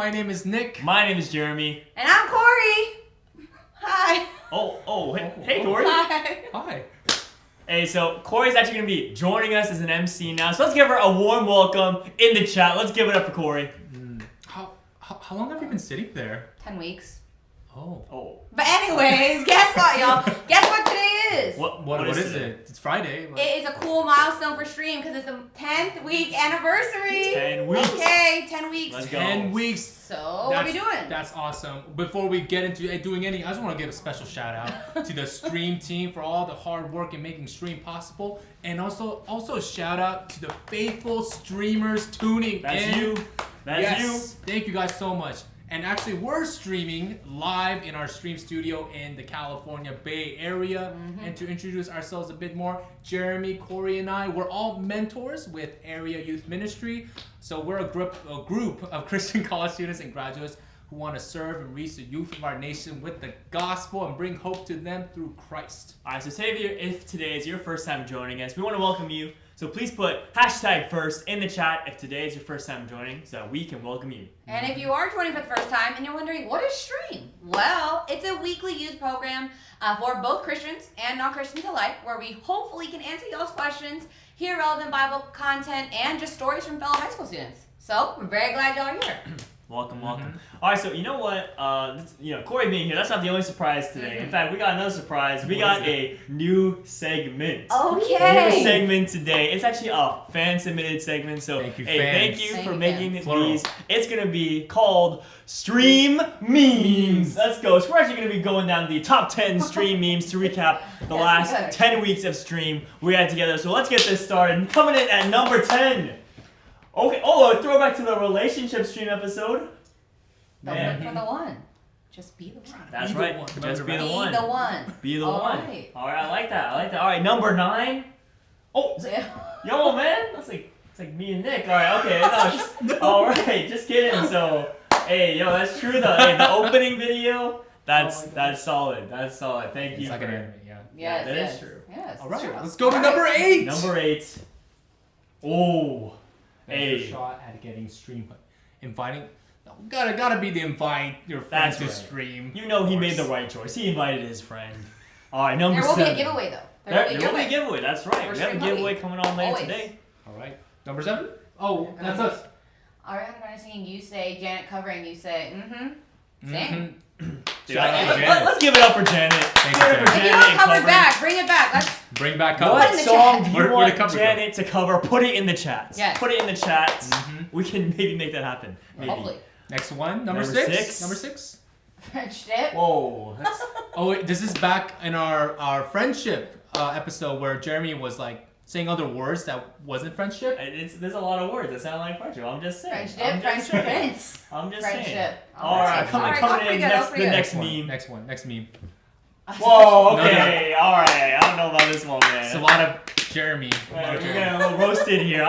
My name is Nick. My name is Jeremy. And I'm Corey. Hi. Hey Corey. Hi. Hey, so Corey's actually going to be joining us as an MC now. So let's give her a warm welcome in the chat. Let's give it up for Corey. How long have you been sitting there? 10 weeks. Oh. But anyways, guess what, y'all? Guess what today is? What is it? It's Friday. It is a cool milestone for stream because it's the 10th week anniversary. 10 weeks. Okay, 10 weeks. Let's go. 10 weeks. So what are we doing? That's awesome. Before we get into doing any, I just want to give a special shout out to the stream team for all the hard work in making stream possible, and also a shout out to the faithful streamers tuning in. That's you. That's you. Thank you guys so much. And actually, we're streaming live in our stream studio in the California Bay Area. And to introduce ourselves a bit more, Jeremy, Corey, and I, we're all mentors with Area Youth Ministry. So we're a group of Christian college students and graduates who want to serve and reach the youth of our nation with the gospel and bring hope to them through Christ. All right, so if today is your first time joining us, we want to welcome you. So please put #first in the chat if today is your first time joining so that we can welcome you. And if you are joining for the first time and you're wondering, what is Stream? Well, it's a weekly youth program for both Christians and non-Christians alike where we hopefully can answer y'all's questions, hear relevant Bible content, and just stories from fellow high school students. So, we're very glad y'all are here. Welcome. All right, so you know what? Corey being here, that's not the only surprise today. In fact, we got another surprise. We got a new segment. Okay. New segment today. It's actually a fan-submitted segment, so thank you, thank you for making these. Plural. It's going to be called Stream Memes. Let's go. So we're actually going to be going down the top 10 stream memes to recap the last 10 weeks of stream we had together. So let's get this started. Coming in at number 10. Okay. Oh, a throwback to the relationship stream episode. Don't look for the one. Just be the one. That's Be the right. one. Just be the Be one. the one. Be the All one. right. All right. I like that. All right. Number 9. Oh, yo, man. That's like me and Nick. All right. Okay. All right. Just kidding. So, hey, yo, that's true though. Hey, the opening video. That's solid. That's solid. Thank you. It's like an anime, yeah. Yes, that yes. is true. Yes. All right, Sure. let's go to number 8. Number 8. Oh. Hey. Shot at getting stream inviting. Gotta be the invite your friends to stream. You know he made the right choice. He invited his friend. All right, number 7. There will be a giveaway though. There will be a giveaway. That's right. We have a Stream giveaway Money. coming on later Always. today. All right, number 7. Oh, that's us. All right, I'm gonna sing. You say Janet covering. You say Same. Dude, Shout out to Janet. let's give it up for Janet. Thanks, Give it up for Janet. If you Janet don't and cover covering. back, bring it back. Let's Bring back Put it What in cover. the song chat. do you Where want the cover go? Janet to cover? Put it in the chat. Yes. Put it in the chat. We can maybe make that happen. Maybe. hopefully Next one, number Number 6. six. Number 6. French dip. Whoa. That's, Oh wait, this is back in our friendship episode where Jeremy was like saying other words that wasn't friendship. there's a lot of words that sound like friendship. I'm just saying. French dip. French prince. I'm just saying. Friendship. All right, coming in next, the next One, meme. next meme. Whoa, No, okay, all right. I don't know about this one, man. It's a lot of Jeremy. Right, we're getting a little roasted here.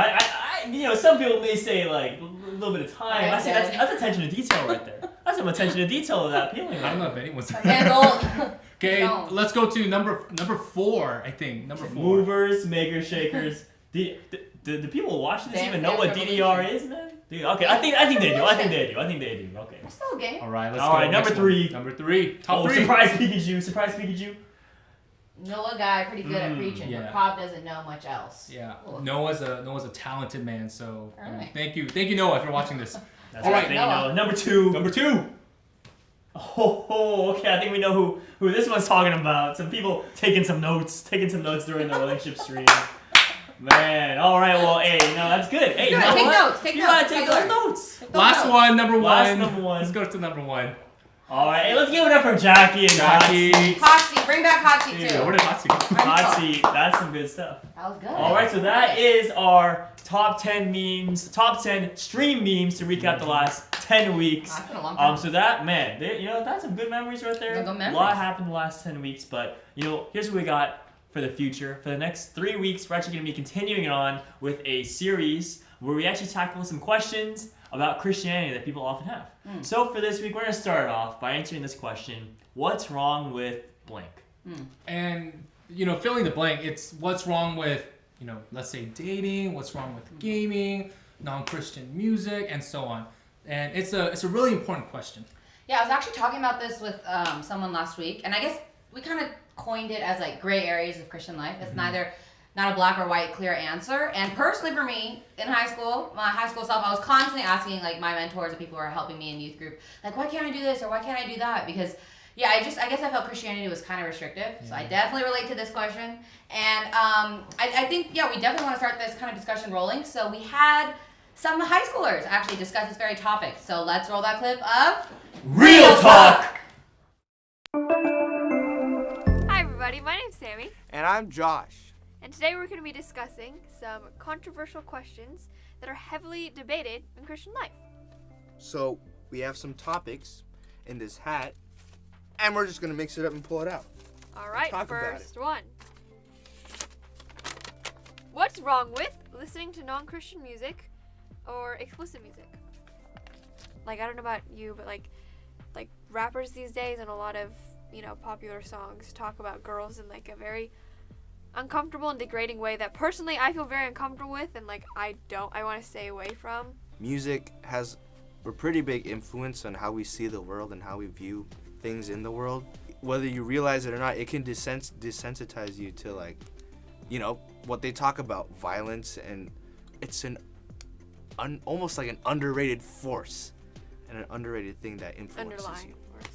Some people may say like a little bit of time. I say that's attention to detail right there. That's some attention to detail of that appealing. I don't know if anyone's. Man's old. Okay, No. let's go to number 4. I think number 4. Movers, makers, shakers. Do people watching this Dance even know what Dance DDR Revolution. is, man? Dude, okay, I think they do. Okay. We're still a game. All right, let's All go. right, number Next 3. one. Number 3. Top 3. Surprise Pikachu. Surprise Pikachu. Noah guy, pretty good at preaching, yeah. but Cobb doesn't know much else. Yeah, Cool. Noah's a talented man. So All right. thank you Noah if you're watching this. That's All right. right, They know. Noah. Number 2. Number 2. Oh, okay. I think we know who this one's talking about. Some people taking some notes during the relationship stream. Man, all right. Well, hey, no, that's good. Hey, Good. you know Take what? notes. Take You notes. gotta take Take those notes. Last one, number 1. Last number 1. Let's go to number 1. All right. Hey, let's give it up for Jackie and Jackie. Hot seat. Bring back hot seat Dude, too. where did Hot Seat go? Hot seat. That's some good stuff. That was good. All right. So that is our top 10 memes, top 10 stream memes to recap the last 10 weeks. That's been a long time. So that, man, that's some good memories right there. Good memories. A lot happened the last 10 weeks, but here's what we got for the future. For the next 3 weeks, we're actually going to be continuing on with a series where we actually tackle some questions about Christianity that people often have. So for this week, we're going to start off by answering this question: what's wrong with blank? And filling the blank, it's what's wrong with let's say dating, what's wrong with gaming, non-Christian music, and so on. And it's a really important question. Yeah, I was actually talking about this with someone last week, and I guess we kind of coined it as like gray areas of Christian life. It's neither not a black or white clear answer. And personally for me, in high school, my high school self, I was constantly asking like my mentors and people who are helping me in youth group, like, why can't I do this or why can't I do that? Because yeah, I guess I felt Christianity was kind of restrictive. So I definitely relate to this question. And I think, yeah, we definitely want to start this kind of discussion rolling. So we had some high schoolers actually discuss this very topic. So let's roll that clip of Real Talk! Hi everybody, my name's Sammy, And I'm Josh. and today we're going to be discussing some controversial questions that are heavily debated in Christian life. So we have some topics in this hat, and we're just gonna mix it up and pull it out. Alright, talk about first one. What's wrong with listening to non-Christian music or explicit music? Like, I don't know about you, but like rappers these days and a lot of, popular songs talk about girls in like a very uncomfortable and degrading way that personally I feel very uncomfortable with, and like I want to stay away from. Music has a pretty big influence on how we see the world and how we view things in the world. Whether you realize it or not, it can desensitize you to what they talk about, violence, and it's almost like an underrated force and an underrated thing that influences you.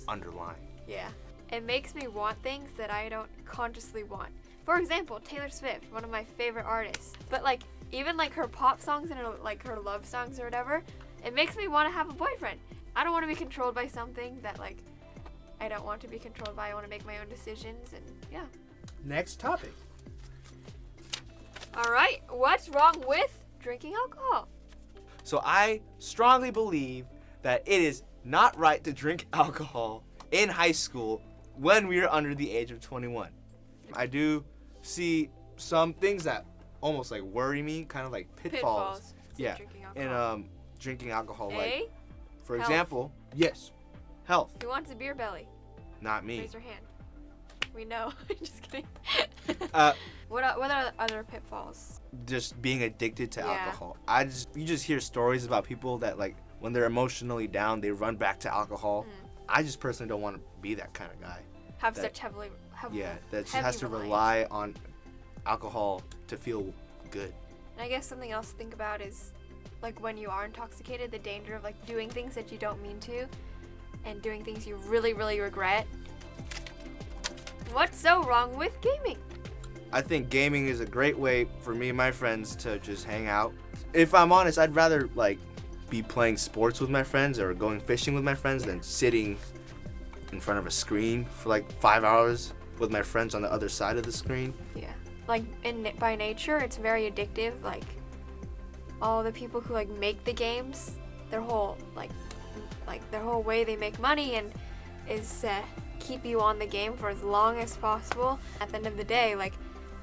Underlying. Yeah. It makes me want things that I don't consciously want. For example, Taylor Swift, one of my favorite artists. But even her pop songs and her love songs or whatever, it makes me want to have a boyfriend. I don't want to be controlled by something that I don't want to be controlled by. I want to make my own decisions, and yeah. Next topic. All right, what's wrong with drinking alcohol? So I strongly believe that it is not right to drink alcohol in high school when we are under the age of 21. I do see some things that almost worry me, kind of like pitfalls. Yeah, Drinking alcohol. in drinking alcohol. A, Like, for health. example, yes, health. Who wants a beer belly? Not me. Raise your hand. We know. Just kidding. What are other pitfalls? Just being addicted to Yeah. alcohol. You just hear stories about people that when they're emotionally down, they run back to alcohol. I just personally don't want to be that kind of guy. Have That- such heavily Yeah, that just heavy has to reliance. rely on alcohol to feel good. And I guess something else to think about is when you are intoxicated, the danger of doing things that you don't mean to and doing things you really, really regret. What's so wrong with gaming? I think gaming is a great way for me and my friends to just hang out. If I'm honest, I'd rather be playing sports with my friends or going fishing with my friends than sitting in front of a screen for 5 hours with my friends on the other side of the screen. Yeah. By nature, it's very addictive. All the people who make the games, their whole their whole way they make money and is keep you on the game for as long as possible. At the end of the day,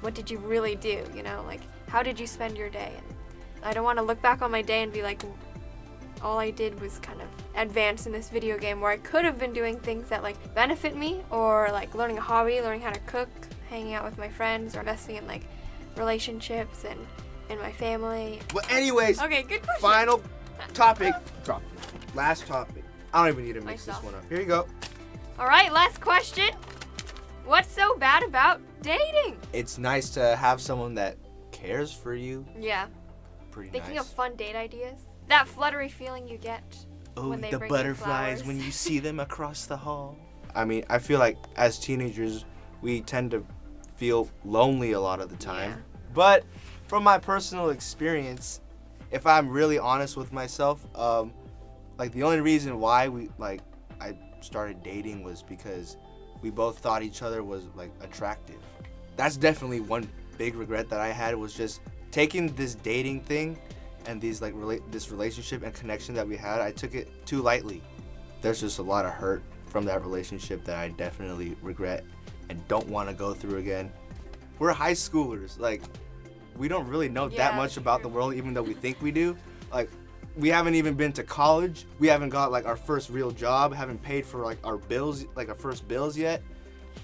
what did you really do? How did you spend your day? And I don't want to look back on my day and be all I did was kind of advance in this video game, where I could have been doing things that benefit me, or learning a hobby, learning how to cook, hanging out with my friends, or investing in relationships and in my family. But anyways, Okay, good question. final topic. Last topic. I don't even need to mix Myself. this one up. Here you go. All right, last question. What's so bad about dating? It's nice to have someone that cares for you. Yeah, Pretty thinking nice. of fun date ideas. That fluttery feeling you get Oh, when they the bring you butterflies flowers. when you see them across the hall. I mean, I feel like as teenagers, we tend to feel lonely a lot of the time. Yeah. But from my personal experience, if I'm really honest with myself, the only reason why I started dating was because we both thought each other was attractive. That's definitely one big regret that I had, was just taking this dating thing and these this relationship and connection that we had. I took it too lightly. There's just a lot of hurt from that relationship that I definitely regret and don't want to go through again. We're high schoolers. We don't really know that Yeah, much that's about true. the world, even though we think we do. We haven't even been to college. We haven't got our first real job. Haven't paid for our bills, our first bills yet.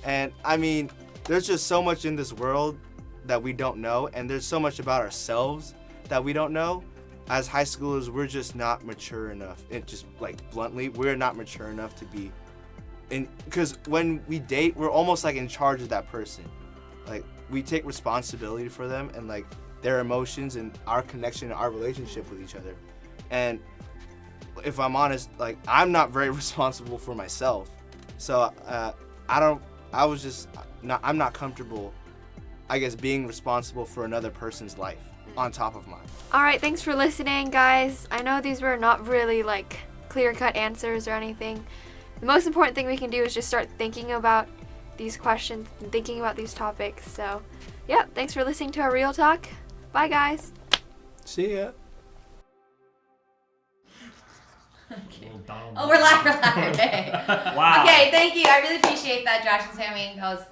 And I mean, there's just so much in this world that we don't know, and there's so much about ourselves that we don't know. as high schoolers, we're just not mature enough. It just like bluntly, we're not mature enough to be because when we date, we're almost like in charge of that person. Like we take responsibility for them and like their emotions and our connection and our relationship with each other. And if I'm honest, like I'm not very responsible for myself. So I'm not comfortable, I guess, being responsible for another person's life on top of mine. All right, thanks for listening, guys. I know these were not really like clear-cut answers or anything. The most important thing we can do is just start thinking about these questions and thinking about these topics. So, yeah, thanks for listening to our Real Talk. Bye, guys. See ya. Okay. Oh, we're live. Okay. Wow. Okay, thank you. I really appreciate that, Josh and Sammy. That was,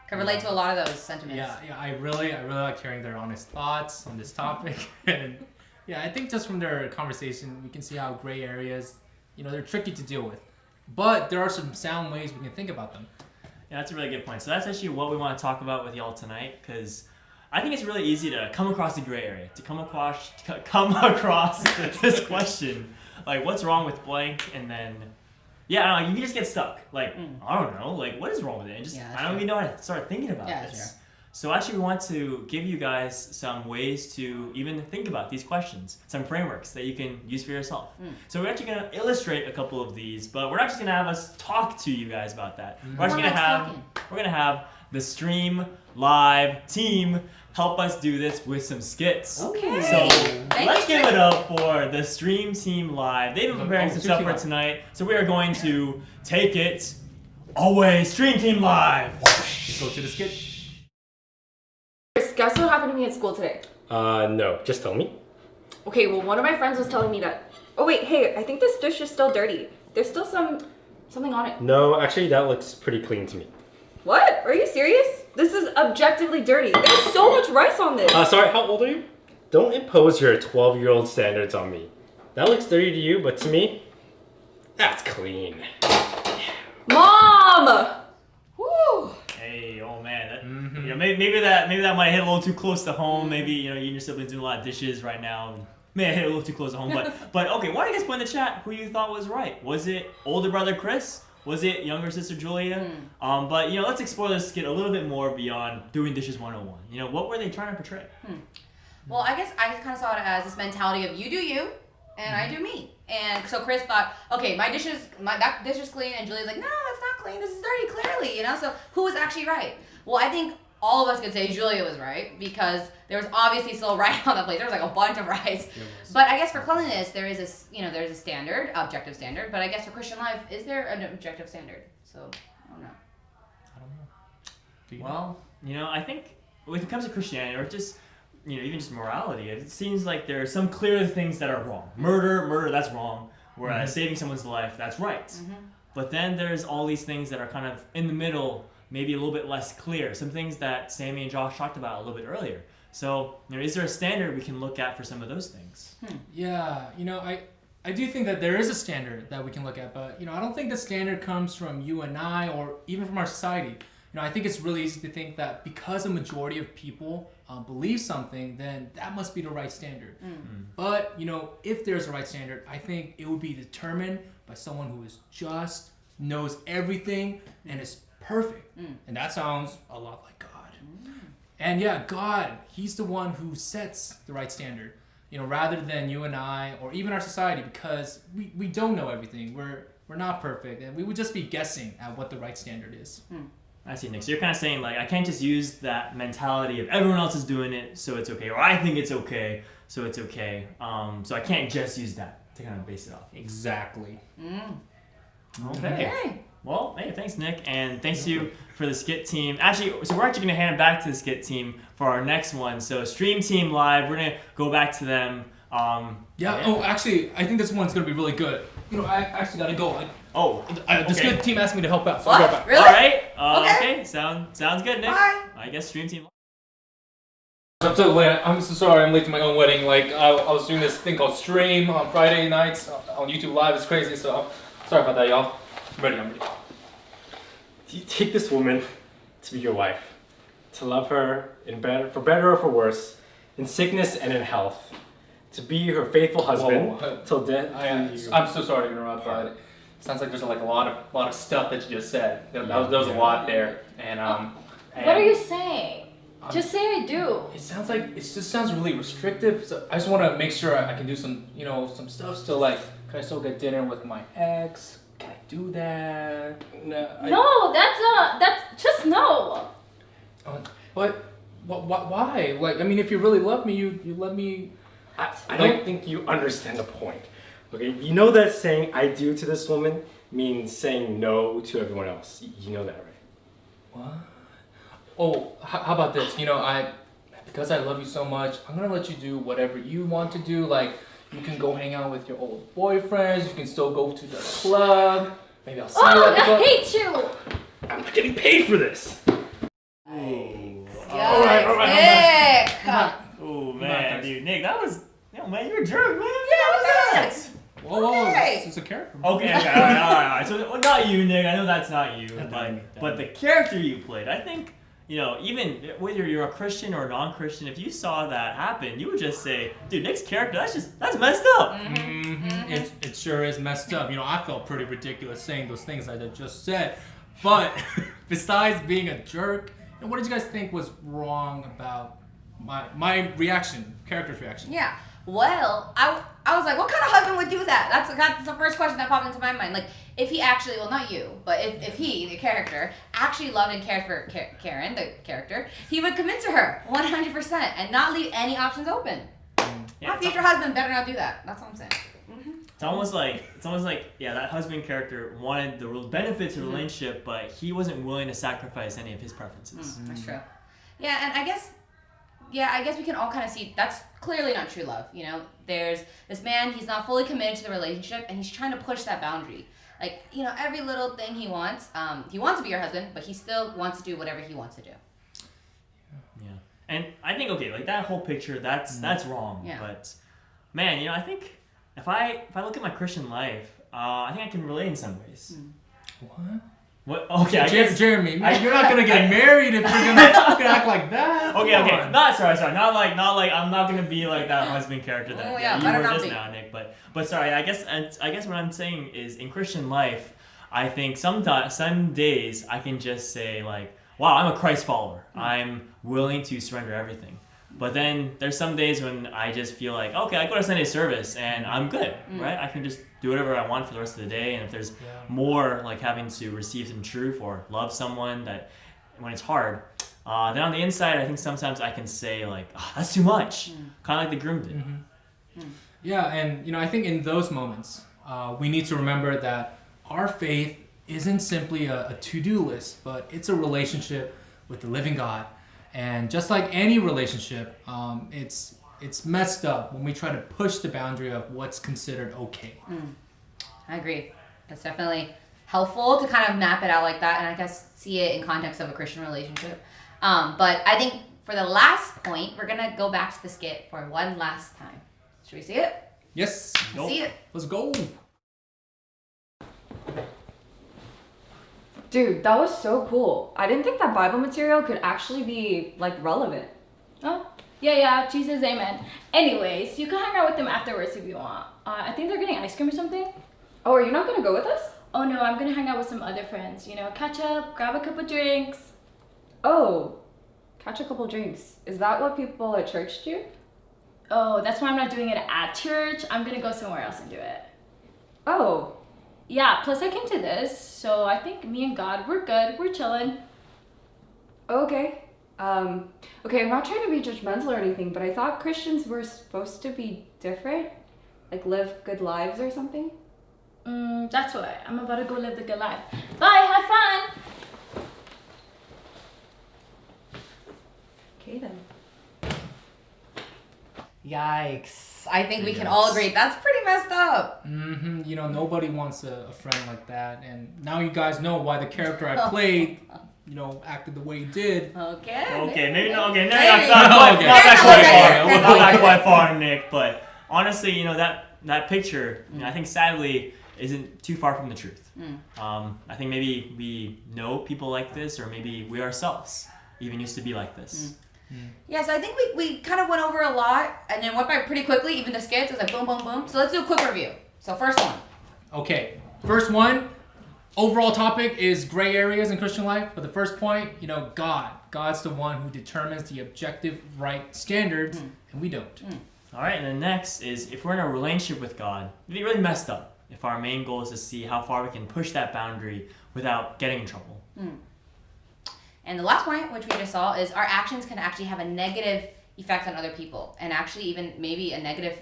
can relate to a lot of those sentiments. Yeah, I really like hearing their honest thoughts on this topic. And yeah, I think just from their conversation, we can see how gray areas, they're tricky to deal with. But there are some sound ways we can think about them. Yeah, that's a really good point. So that's actually what we want to talk about with y'all tonight, because I think it's really easy to come across the gray area, to come across this question, like what's wrong with blank, and then I don't know, you can just get stuck. Like I don't know, like what is wrong with it? And just I don't even know how to start thinking about this. So actually, we want to give you guys some ways to even think about these questions, some frameworks that you can use for yourself. So we're actually going to illustrate a couple of these, but we're not just going to have us talk to you guys about that. We're actually going to have the Stream Live team help us do this with some skits. Okay. So let's give it up for the Stream Team Live. They've been preparing some stuff for tonight, so we are going to take it away. Stream Team Live. Go to the skit. Guess what happened to me at school today? No, just tell me. Okay, well, one of my friends was telling me that. Oh wait, hey, I think this dish is still dirty. There's still something on it. No, actually, that looks pretty clean to me. What? Are you serious? This is objectively dirty. There's so much rice on this. Sorry, how old are you? Don't impose your 12-year-old standards on me. That looks dirty to you, but to me, that's clean. Mom! Woo! Hey, oh man, that, maybe that might hit a little too close to home. Maybe you and your siblings doing a lot of dishes right now. May have hit a little too close to home, but okay. Why don't you guys put in the chat who you thought was right? Was it older brother Chris? Was it younger sister Julia? But let's explore this skit a little bit more beyond doing dishes 101. What were they trying to portray? Well, I guess I kind of saw it as this mentality of you do you, and I do me. And so Chris thought, okay, that dish is clean, and Julia's like, no, that's not clean. This is dirty, clearly. So who was actually right? Well, I think all of us could say Julia was right because there was obviously still rice on the plate. There was like a bunch of rice. But I guess for cleanliness, there is this, there's a standard, objective standard. But I guess for Christian life, is there an objective standard? So I don't know. Well, I think when it comes to Christianity or just even just morality, it seems like there are some clear things that are wrong. Murder, that's wrong. Whereas saving someone's life, that's right. But then there's all these things that are kind of in the middle, maybe a little bit less clear. Some things that Sammy and Josh talked about a little bit earlier. So, is there a standard we can look at for some of those things? Yeah, I do think that there is a standard that we can look at, but I don't think the standard comes from you and I or even from our society. I think it's really easy to think that because a majority of people believe something, then that must be the right standard. But, if there's a right standard, I think it would be determined by someone who is just, knows everything, and is perfect. And that sounds a lot like God. And yeah, God, he's the one who sets the right standard, rather than you and I or even our society, because we don't know everything. We're not perfect, and we would just be guessing at what the right standard is. I see, Nick. So you're kind of saying, like, I can't just use that mentality of everyone else is doing it, so it's okay, or I think it's okay, so it's okay. So I can't just use that to kind of base it off. Exactly. Okay. Well, hey, thanks, Nick, and thanks to you for the skit team. Actually, so we're actually going to hand it back to the skit team for our next one. So Stream Team Live, we're going to go back to them. Oh, actually, I think this one's going to be really good. I actually got to go. The skit team asked me to help out, so I'll go back. Really? All right. Okay. Sounds good, Nick. Bye. I guess Stream Team Live. I'm so late. I'm so sorry. I'm late to my own wedding. I was doing this thing called Stream on Friday nights on YouTube Live. It's crazy, so sorry about that, y'all. I'm ready. Do you take this woman to be your wife, to love her for better or for worse, in sickness and in health, to be her faithful husband Whoa. till death. I'm so sorry to interrupt, but it sounds like there's like a lot of stuff that you just said. There was a lot there, and What are you saying? Just say I do. It just sounds really restrictive. So I just want to make sure I can do some stuff still. Like, can I still get dinner with my ex? Can I do that? No, that's just no. But why? Like, I mean, if you really love me, you let me. I don't think you understand the point. Okay, you know that saying "I do" to this woman means saying no to everyone else. You know that, right? What? Oh, how about this? Because I love you so much, I'm gonna let you do whatever you want to do. Like, you can go hang out with your old boyfriends. You can still go to the club. Maybe I'll see you at the club. I hate you. I'm not getting paid for this. All right. Oh man, dude, Nick, that was, man, you're a jerk, man. Yeah, what's that? Whoa, Hey. it's a character. Okay, all right. So, well, not you, Nick. I know that's not you, but the character you played, I think, even whether you're a Christian or a non-Christian, if you saw that happen, you would just say, dude, Nick's character, that's messed up. Mm-hmm. It sure is messed up. I felt pretty ridiculous saying those things I just said. But besides being a jerk, what did you guys think was wrong about my reaction, character's reaction? Yeah. Well, I was like, what kind of husband would do that? That's the first question that popped into my mind. Like, if he actually, well, not you, but if he, the character, actually loved and cared for Karen, the character, he would commit to her 100% and not leave any options open. Yeah, My future husband better not do that. That's all I'm saying. Mm-hmm. It's almost like that husband character wanted the benefits of the relationship, but he wasn't willing to sacrifice any of his preferences. That's true. Yeah, and I guess we can all kind of see that's clearly not true love. There's this man, he's not fully committed to the relationship, and he's trying to push that boundary. Like, every little thing he wants to be your husband, but he still wants to do whatever he wants to do. Yeah. And I think, okay, like that whole picture, that's wrong. Yeah. But, man, I think if I look at my Christian life, I think I can relate in some ways. What? What? Okay, I guess. Jeremy, you're not gonna get married if you're gonna act like that. Okay. Not sorry. Not like I'm not gonna be like that husband character that you were just now, Nick. But sorry. I guess what I'm saying is in Christian life, I think some days I can just say like, wow, I'm a Christ follower. I'm willing to surrender everything. But then there's some days when I just feel like, okay, I go to Sunday service and I'm good, right? I can just do whatever I want for the rest of the day. And if there's more like having to receive some truth or love someone that when it's hard, then on the inside, I think sometimes I can say like, oh, that's too much, kind of like the groom did. Yeah, and I think in those moments, we need to remember that our faith isn't simply a to-do list, but it's a relationship with the living God. And just like any relationship, it's messed up when we try to push the boundary of what's considered okay. I agree. It's definitely helpful to kind of map it out like that, and I guess see it in context of a Christian relationship. But I think for the last point, we're gonna go back to the skit for one last time. Should we see it? Yes. See it. Let's go. Dude, that was so cool. I didn't think that Bible material could actually be, relevant. Oh, yeah, Jesus, amen. Anyways, you can hang out with them afterwards if you want. I think they're getting ice cream or something. Oh, are you not gonna go with us? Oh no, I'm gonna hang out with some other friends. Catch up, grab a couple drinks. Oh, catch a couple drinks. Is that what people at church do? Oh, that's why I'm not doing it at church. I'm gonna go somewhere else and do it. Oh. Yeah, plus I came to this, so I think me and God, we're good. We're chilling. Okay. Okay, I'm not trying to be judgmental or anything, but I thought Christians were supposed to be different? Like live good lives or something? That's why. I'm about to go live the good life. Bye, have fun! Okay then. Yikes. I think we can all agree that's pretty messed up. Nobody wants a friend like that. And now you guys know why the character I played, acted the way he did. Okay. Maybe not. Okay, not that quite far, Nick. But honestly, that picture, I think sadly isn't too far from the truth. I think maybe we know people like this, or maybe we ourselves even used to be like this. Yeah, so I think we kind of went over a lot and then went by pretty quickly. Even the skits, it was like boom, boom, boom. So let's do a quick review. So first one. Okay, first one. Overall topic is gray areas in Christian life, but the first point, God. God's the one who determines the objective right standards, and we don't. All right, and then next is if we're in a relationship with God, it'd be really messed up if our main goal is to see how far we can push that boundary without getting in trouble. And the last point, which we just saw, is our actions can actually have a negative effect on other people, and actually even maybe a negative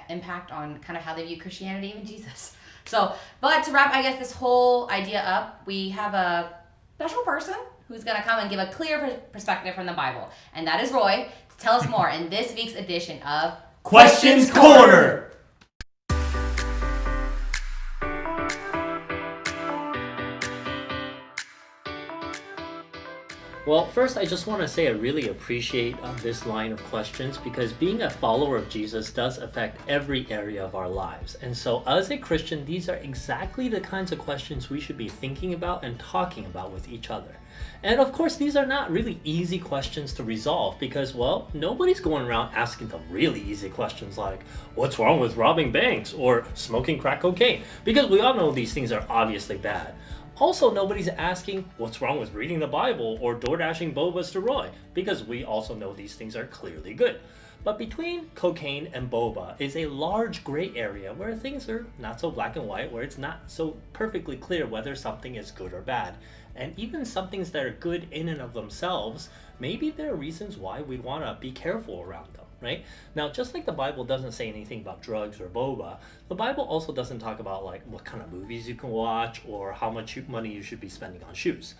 impact on kind of how they view Christianity, even Jesus. So, but to wrap, I guess, this whole idea up, we have a special person who's going to come and give a clear perspective from the Bible. And that is Roy to tell us more in this week's edition of Questions Corner! Well, first, I just want to say I really appreciate this line of questions because being a follower of Jesus does affect every area of our lives. And so, as a Christian, these are exactly the kinds of questions we should be thinking about and talking about with each other. And of course, these are not really easy questions to resolve because, well, nobody's going around asking the really easy questions like, what's wrong with robbing banks or smoking crack cocaine? Because we all know these things are obviously bad. Also, nobody's asking what's wrong with reading the Bible or door dashing bobas to Roy, because we also know these things are clearly good. But between cocaine and boba is a large gray area where things are not so black and white, where it's not so perfectly clear whether something is good or bad. And even some things that are good in and of themselves, maybe there are reasons why we want to be careful around them. Right? Now, just like the Bible doesn't say anything about drugs or boba, the Bible also doesn't talk about like what kind of movies you can watch or how much money you should be spending on shoes.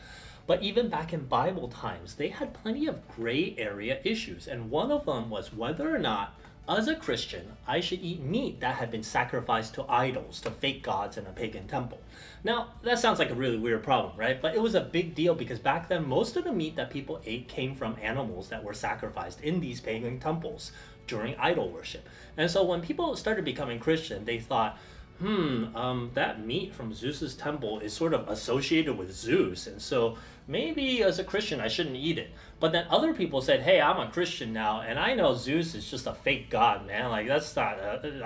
But even back in Bible times, they had plenty of gray area issues, and one of them was whether or not, as a Christian, I should eat meat that had been sacrificed to idols, to fake gods in a pagan temple. Now, that sounds like a really weird problem, right? But it was a big deal because back then, most of the meat that people ate came from animals that were sacrificed in these pagan temples during idol worship. And so when people started becoming Christian, they thought, that meat from Zeus's temple is sort of associated with Zeus, and so maybe as a Christian I shouldn't eat it. But then other people said, hey, I'm a Christian now, and I know Zeus is just a fake god, man. Like, that's not,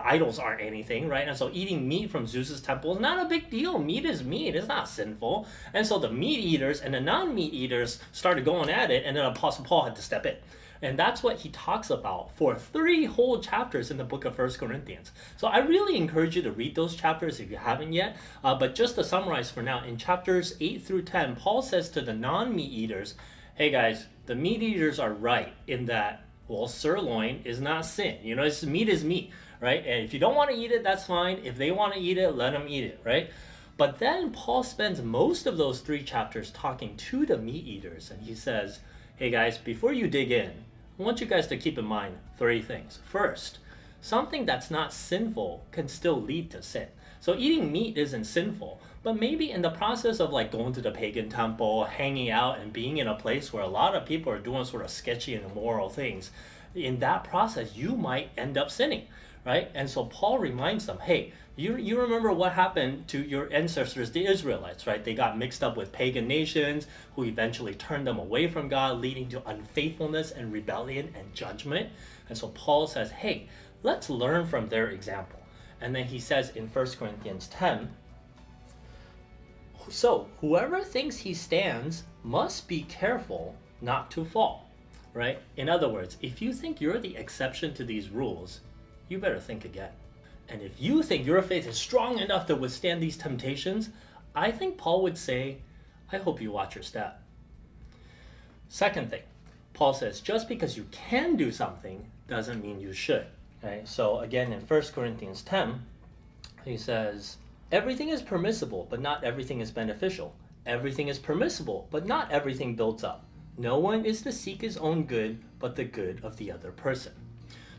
idols aren't anything, right? And so eating meat from Zeus's temple is not a big deal. Meat is meat, it's not sinful. And so the meat eaters and the non-meat eaters started going at it, and then Apostle Paul had to step in. And that's what he talks about for 3 whole chapters in the book of 1 Corinthians. So I really encourage you to read those chapters if you haven't yet. But just to summarize for now, in chapters 8 through 10, Paul says to the non-meat eaters, hey guys, the meat eaters are right in that, well, sirloin is not sin. Meat is meat, right? And if you don't want to eat it, that's fine. If they want to eat it, let them eat it, right? But then Paul spends most of those 3 chapters talking to the meat eaters. And he says, hey guys, before you dig in, I want you guys to keep in mind 3 things. First, something that's not sinful can still lead to sin. So eating meat isn't sinful, but maybe in the process of like going to the pagan temple, hanging out, and being in a place where a lot of people are doing sort of sketchy and immoral things, in that process, you might end up sinning, right? And so Paul reminds them, hey, you remember what happened to your ancestors, the Israelites, right? They got mixed up with pagan nations who eventually turned them away from God, leading to unfaithfulness and rebellion and judgment. And so Paul says, hey, let's learn from their example. And then he says in 1 Corinthians 10, so whoever thinks he stands must be careful not to fall, right? In other words, if you think you're the exception to these rules, you better think again. And if you think your faith is strong enough to withstand these temptations, I think Paul would say, I hope you watch your step. Second thing, Paul says, just because you can do something doesn't mean you should. Okay? So again, in 1 Corinthians 10, he says, everything is permissible, but not everything is beneficial. Everything is permissible, but not everything builds up. No one is to seek his own good, but the good of the other person.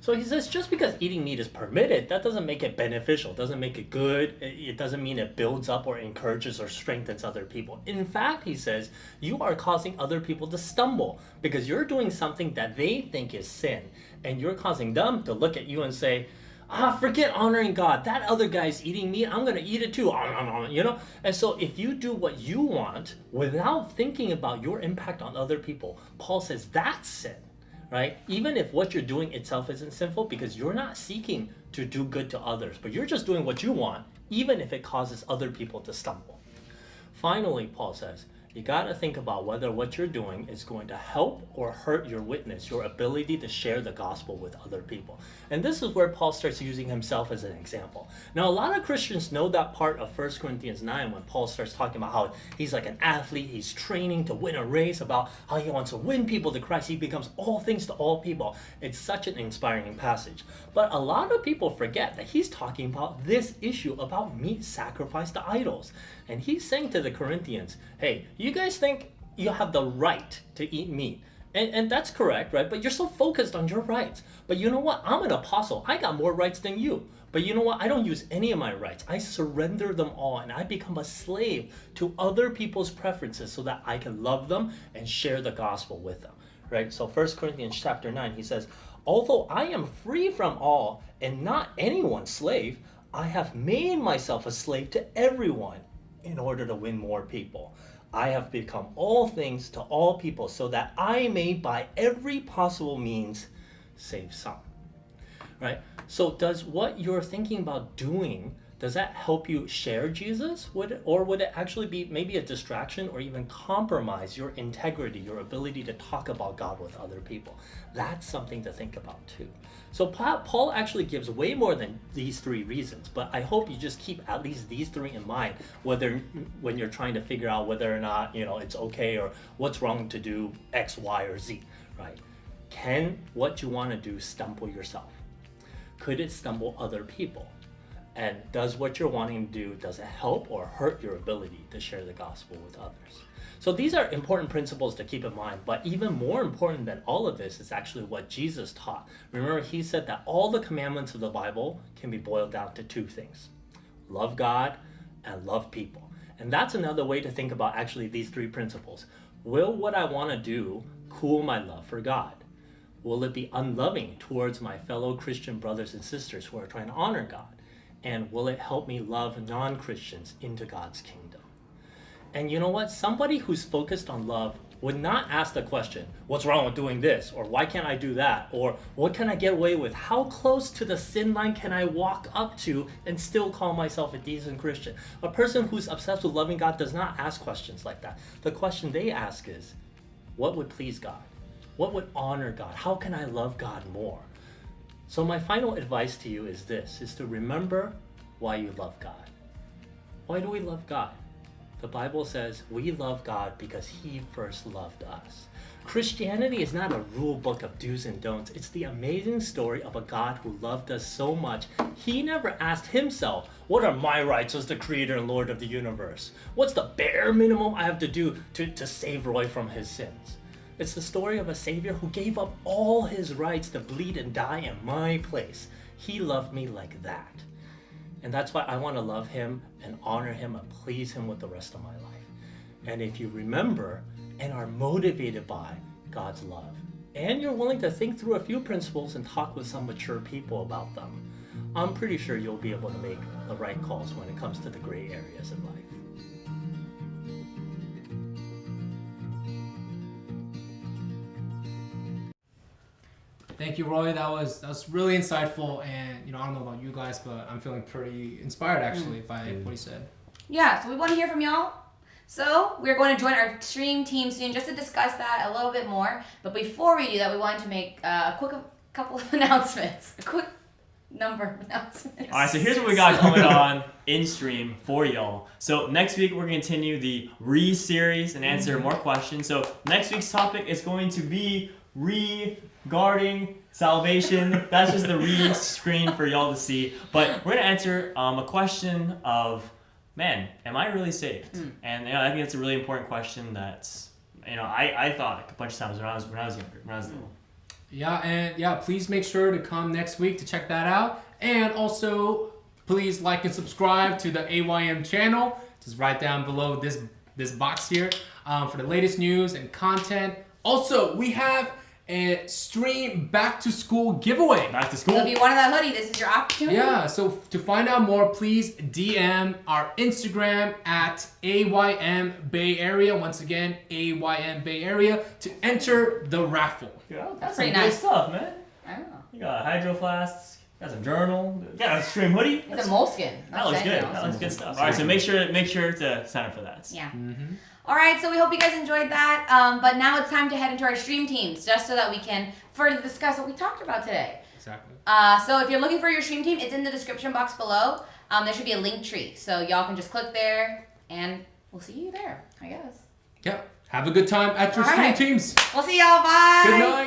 So he says just because eating meat is permitted, that doesn't make it beneficial, doesn't make it good, it doesn't mean it builds up or encourages or strengthens other people. In fact, he says, you are causing other people to stumble because you're doing something that they think is sin, and you're causing them to look at you and say, forget honoring God, that other guy's eating meat, I'm going to eat it too, And so if you do what you want without thinking about your impact on other people, Paul says that's sin. right? Even if what you're doing itself isn't sinful, because you're not seeking to do good to others, but you're just doing what you want, even if it causes other people to stumble. Finally, Paul says, you got to think about whether what you're doing is going to help or hurt your witness, your ability to share the gospel with other people. And this is where Paul starts using himself as an example. Now, a lot of Christians know that part of 1 Corinthians 9 when Paul starts talking about how he's like an athlete, he's training to win a race, about how he wants to win people to Christ. He becomes all things to all people. It's such an inspiring passage. But a lot of people forget that he's talking about this issue about meat sacrificed to idols. And he's saying to the Corinthians, hey, you guys think you have the right to eat meat. And that's correct, right? But you're so focused on your rights. But you know what? I'm an apostle. I got more rights than you. But you know what? I don't use any of my rights. I surrender them all, and I become a slave to other people's preferences so that I can love them and share the gospel with them, right? So 1 Corinthians chapter 9, he says, although I am free from all and not anyone's slave, I have made myself a slave to everyone in order to win more people. I have become all things to all people so that I may by every possible means save some. Right? So does what you're thinking about doing, does that help you share Jesus? Or would it actually be maybe a distraction or even compromise your integrity, your ability to talk about God with other people? That's something to think about too. So Paul actually gives way more than these three reasons, but I hope you just keep at least these three in mind, whether when you're trying to figure out whether or not, it's okay or what's wrong to do X, Y, or Z, right? Can what you want to do stumble yourself? Could it stumble other people? And does what you're wanting to do, does it help or hurt your ability to share the gospel with others? So these are important principles to keep in mind, but even more important than all of this is actually what Jesus taught. Remember, he said that all the commandments of the Bible can be boiled down to two things: love God and love people. And that's another way to think about actually these three principles. Will what I want to do cool my love for God? Will it be unloving towards my fellow Christian brothers and sisters who are trying to honor God? And will it help me love non-Christians into God's kingdom? And you know what? Somebody who's focused on love would not ask the question, what's wrong with doing this? Or why can't I do that? Or what can I get away with? How close to the sin line can I walk up to and still call myself a decent Christian? A person who's obsessed with loving God does not ask questions like that. The question they ask is, what would please God? What would honor God? How can I love God more? So my final advice to you is this, is to remember why you love God. Why do we love God? The Bible says we love God because he first loved us. Christianity is not a rule book of do's and don'ts. It's the amazing story of a God who loved us so much, he never asked himself, what are my rights as the creator and Lord of the universe? What's the bare minimum I have to do to save Roy from his sins? It's the story of a Savior who gave up all his rights to bleed and die in my place. He loved me like that. And that's why I want to love him and honor him and please him with the rest of my life. And if you remember and are motivated by God's love, and you're willing to think through a few principles and talk with some mature people about them, I'm pretty sure you'll be able to make the right calls when it comes to the gray areas in life. Thank you, Roy. That was really insightful, and I don't know about you guys, but I'm feeling pretty inspired actually by what he said. Yeah, so we want to hear from y'all. So we're going to join our stream team soon just to discuss that a little bit more. But before we do that, we wanted to make a couple of announcements. A quick number of announcements. All right, so here's what we got coming on in stream for y'all. So next week we're going to continue the re-series and answer more questions. So next week's topic is going to be regarding salvation. That's just the re-screen for y'all to see. But we're going to answer a question of, man, am I really saved? And I think that's a really important question that's, I thought a bunch of times when I was younger, when I was little. Yeah, please make sure to come next week to check that out. And also, please like and subscribe to the AYM channel. Just right down below this box here for the latest news and content. Also, we have a stream back to school giveaway. Back to So school. if you wanted that hoodie, this is your opportunity. Yeah, so to find out more, please DM our Instagram at AYM Bay Area. Once again, AYM Bay Area to enter the raffle. Yeah, That's some pretty good nice. stuff, man. I don't know. You got hydro flasks, got some journal, got a stream hoodie. It's a moleskin. That looks good. That looks good stuff. All right, so make sure to sign up for that. Yeah. Mm-hmm. All right, so we hope you guys enjoyed that. But now it's time to head into our stream teams, just so that we can further discuss what we talked about today. Exactly. So if you're looking for your stream team, it's in the description box below. There should be a link tree, so y'all can just click there, and we'll see you there, I guess. Yeah. Have a good time at your All stream right. teams. We'll see y'all. Bye. Good night.